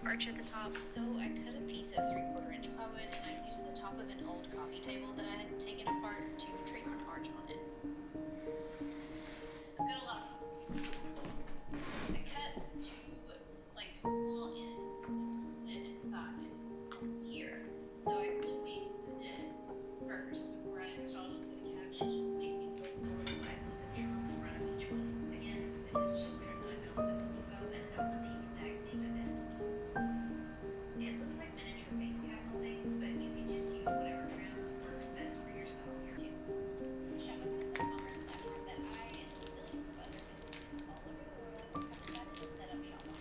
arch at the top, so I cut a piece of 3/4 inch plywood and I used the top of an old coffee table that I had taken apart to trace an arch on it. I've got a lot of pieces. I cut two like small ends. This will sit inside here. So I glued these to this first before I installed it to the cabinet just to make things look a little like what's a true in front of each one. Again, this is just trimline out with the logo and I don't know the exact name of it. It looks like miniature base scaffolding, but you can just use whatever trim works best for your style here too. Shopify is a commerce platform that I and millions of other businesses all over the world have decided to set up shop on.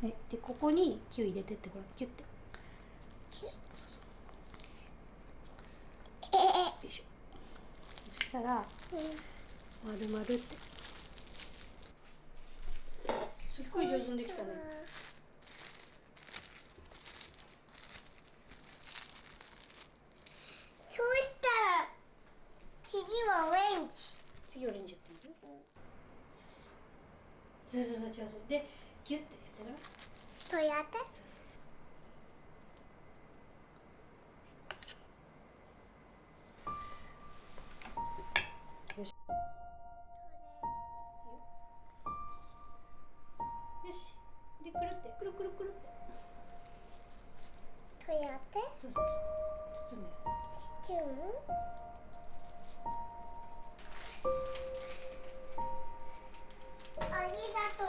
はい、でここにキュー入れてって、ほらキュッて。キュッ。そうそうよいしょ。そしたら丸々って。すっごい上手にできたね。そうしたら次はオレンジ。次オレンジやってみる？そうそうそう上手でギュッてやってる。とやって。そうそうそう。よし。よし。でくるってくるくるくるって。とやって。そうそうそう。包むよ。包む。ありがとう。